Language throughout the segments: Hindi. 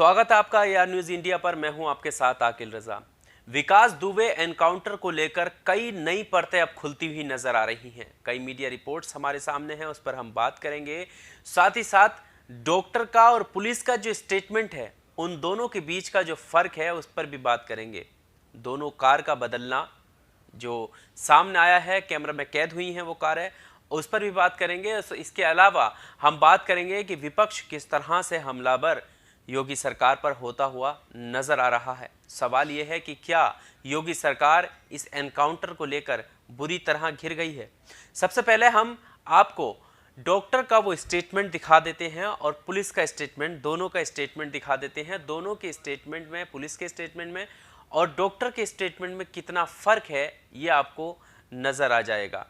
स्वागत है आपका एआर न्यूज इंडिया पर। मैं हूं आपके साथ आकिल रजा। विकास दुबे एनकाउंटर को लेकर कई नई परतें अब खुलती हुई नजर आ रही हैं। कई मीडिया रिपोर्ट्स हमारे सामने हैं, उस पर हम बात करेंगे। साथ ही साथ डॉक्टर का और पुलिस का जो स्टेटमेंट है, उन दोनों के बीच का जो फर्क है उस पर भी बात करेंगे। दोनों कार का बदलना जो सामने आया है, कैमरा में कैद हुई है वो कार है, उस पर भी बात करेंगे। इसके अलावा हम बात करेंगे कि विपक्ष किस तरह से हमलावर योगी सरकार पर होता हुआ नजर आ रहा है। सवाल यह है कि क्या योगी सरकार इस एनकाउंटर को लेकर बुरी तरह घिर गई है। सबसे पहले हम आपको डॉक्टर का वो स्टेटमेंट दिखा देते हैं और पुलिस का स्टेटमेंट, दोनों का स्टेटमेंट दिखा देते हैं। दोनों के स्टेटमेंट में, पुलिस के स्टेटमेंट में और डॉक्टर के स्टेटमेंट में कितना फर्क है ये आपको नजर आ जाएगा।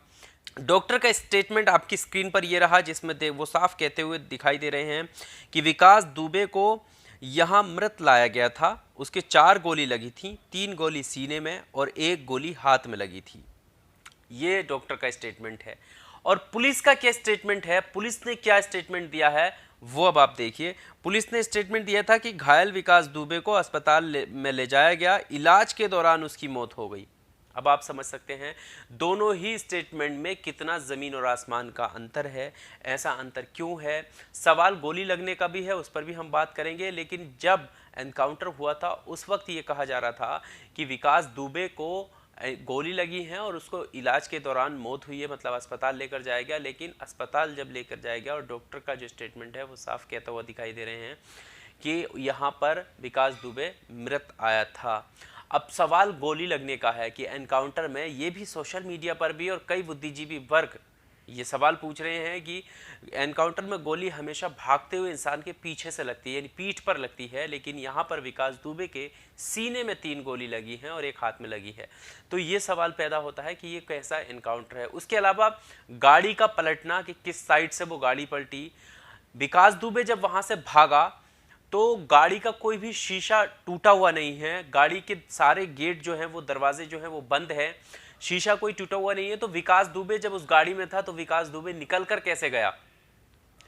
डॉक्टर का स्टेटमेंट आपकी स्क्रीन पर ये रहा, जिसमें वो साफ कहते हुए दिखाई दे रहे हैं कि विकास दुबे को यहाँ मृत लाया गया था। उसके 4 गोली लगी थी, 3 गोली सीने में और 1 गोली हाथ में लगी थी। ये डॉक्टर का स्टेटमेंट है। और पुलिस का क्या स्टेटमेंट है, पुलिस ने क्या स्टेटमेंट दिया है वो अब आप देखिए। पुलिस ने स्टेटमेंट दिया था कि घायल विकास दुबे को अस्पताल में ले जाया गया, इलाज के दौरान उसकी मौत हो गई। अब आप समझ सकते हैं दोनों ही स्टेटमेंट में कितना ज़मीन और आसमान का अंतर है। ऐसा अंतर क्यों है? सवाल गोली लगने का भी है, उस पर भी हम बात करेंगे। लेकिन जब एनकाउंटर हुआ था उस वक्त ये कहा जा रहा था कि विकास दुबे को गोली लगी है और उसको इलाज के दौरान मौत हुई है, मतलब अस्पताल लेकर जाया गया। लेकिन अस्पताल जब लेकर जाया गया और डॉक्टर का जो स्टेटमेंट है वो साफ कहता हुआ दिखाई दे रहे हैं कि यहाँ पर विकास दुबे मृत आया था। अब सवाल गोली लगने का है कि एनकाउंटर में, ये भी सोशल मीडिया पर भी और कई बुद्धिजीवी वर्ग ये सवाल पूछ रहे हैं कि एनकाउंटर में गोली हमेशा भागते हुए इंसान के पीछे से लगती है, यानी पीठ पर लगती है, लेकिन यहाँ पर विकास दुबे के सीने में 3 गोली लगी हैं और 1 हाथ में लगी है। तो ये सवाल पैदा होता है कि ये कैसा एनकाउंटर है। उसके अलावा गाड़ी का पलटना, कि किस साइड से वो गाड़ी पलटी। विकास दुबे जब वहाँ से भागा तो गाड़ी का कोई भी शीशा टूटा हुआ नहीं है, गाड़ी के सारे गेट जो हैं वो, दरवाजे जो हैं वो बंद है, शीशा कोई टूटा हुआ नहीं है। तो विकास दुबे जब उस गाड़ी में था तो विकास दुबे निकल कर कैसे गया?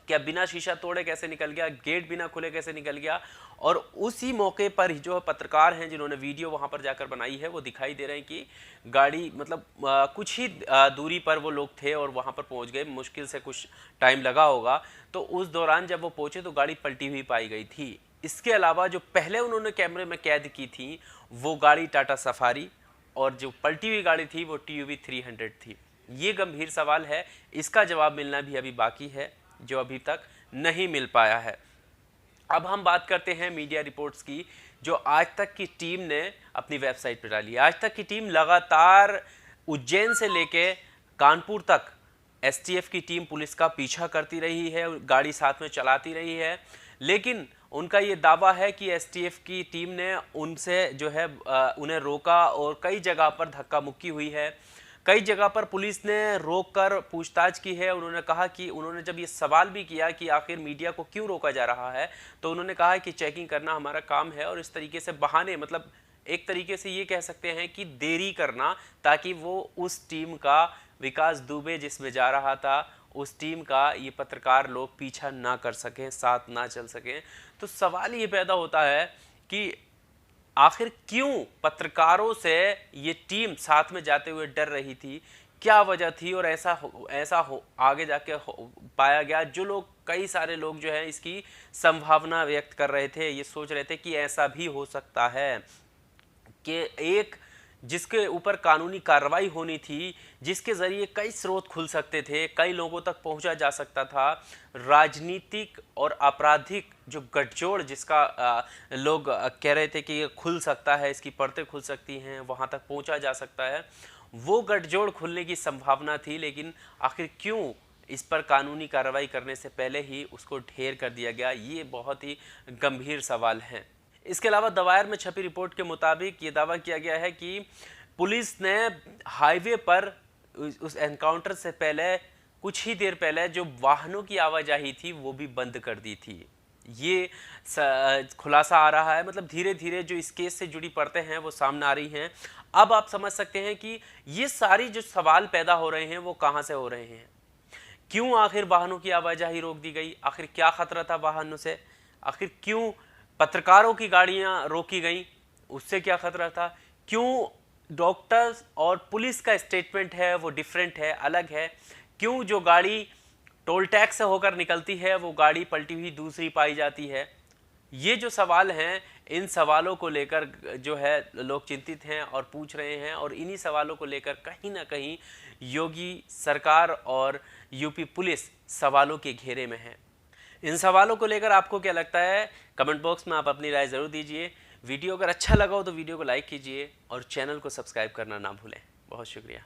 क्या बिना शीशा तोड़े कैसे निकल गया? गेट बिना खुले कैसे निकल गया? और उसी मौके पर जो पत्रकार हैं जिन्होंने वीडियो वहां पर जाकर बनाई है वो दिखाई दे रहे हैं कि गाड़ी, मतलब कुछ ही दूरी पर वो लोग थे और वहां पर पहुंच गए। मुश्किल से कुछ टाइम लगा होगा। तो उस दौरान जब वो पहुंचे तो गाड़ी पलटी हुई पाई गई थी। इसके अलावा जो पहले उन्होंने कैमरे में कैद की थी वो गाड़ी टाटा सफारी, और जो पलटी हुई गाड़ी थी वो TUV 300 थी। ये गंभीर सवाल है, इसका जवाब मिलना भी अभी बाकी है, जो अभी तक नहीं मिल पाया है। अब हम बात करते हैं मीडिया रिपोर्ट्स की, जो आज तक की टीम ने अपनी वेबसाइट पर डाली। आज तक की टीम लगातार उज्जैन से लेके कानपुर तक STF की टीम पुलिस का पीछा करती रही है, गाड़ी साथ में चलाती रही है। लेकिन उनका ये दावा है कि STF की टीम ने उनसे जो है उन्हें रोका और कई जगह पर धक्का मुक्की हुई है। कई जगह पर पुलिस ने रोककर पूछताछ की है। उन्होंने कहा कि, उन्होंने जब ये सवाल भी किया कि आखिर मीडिया को क्यों रोका जा रहा है, तो उन्होंने कहा कि चेकिंग करना हमारा काम है। और इस तरीके से बहाने, मतलब एक तरीके से ये कह सकते हैं कि देरी करना, ताकि वो उस टीम का, विकास दुबे जिसमें जा रहा था, उस टीम का ये पत्रकार लोग पीछा ना कर सकें, साथ ना चल सकें। तो सवाल ये पैदा होता है कि आखिर क्यों पत्रकारों से ये टीम साथ में जाते हुए डर रही थी, क्या वजह थी? और ऐसा हो आगे जाके पाया गया। जो लोग, कई सारे लोग जो है इसकी संभावना व्यक्त कर रहे थे, ये सोच रहे थे कि ऐसा भी हो सकता है कि एक जिसके ऊपर कानूनी कार्रवाई होनी थी, जिसके जरिए कई स्रोत खुल सकते थे, कई लोगों तक पहुंचा जा सकता था, राजनीतिक और आपराधिक जो गठजोड़ जिसका लोग कह रहे थे कि ये खुल सकता है, इसकी परतें खुल सकती हैं, वहां तक पहुंचा जा सकता है, वो गठजोड़ खुलने की संभावना थी। लेकिन आखिर क्यों इस पर कानूनी कार्रवाई करने से पहले ही उसको ढेर कर दिया गया, ये बहुत ही गंभीर सवाल है। इसके अलावा दवायर में छपी रिपोर्ट के मुताबिक ये दावा किया गया है कि पुलिस ने हाईवे पर उस एनकाउंटर से पहले, कुछ ही देर पहले, जो वाहनों की आवाजाही थी वो भी बंद कर दी थी। ये खुलासा आ रहा है, मतलब धीरे धीरे जो इस केस से जुड़ी परतें हैं वो सामने आ रही हैं। अब आप समझ सकते हैं कि ये सारी जो सवाल पैदा हो रहे हैं वो कहाँ से हो रहे हैं। क्यों आखिर वाहनों की आवाजाही रोक दी गई? आखिर क्या खतरा था वाहनों से? आखिर क्यों पत्रकारों की गाड़ियां रोकी गई, उससे क्या खतरा था? क्यों डॉक्टर्स और पुलिस का स्टेटमेंट है वो डिफरेंट है, अलग है? क्यों जो गाड़ी टोल टैक्स से होकर निकलती है वो गाड़ी पलटी हुई दूसरी पाई जाती है? ये जो सवाल हैं, इन सवालों को लेकर जो है लोग चिंतित हैं और पूछ रहे हैं, और इन्हीं सवालों को लेकर कहीं ना कहीं योगी सरकार और यूपी पुलिस सवालों के घेरे में है। इन सवालों को लेकर आपको क्या लगता है? कमेंट बॉक्स में आप अपनी राय ज़रूर दीजिए। वीडियो अगर अच्छा लगा हो तो वीडियो को लाइक कीजिए और चैनल को सब्सक्राइब करना ना भूलें। बहुत शुक्रिया।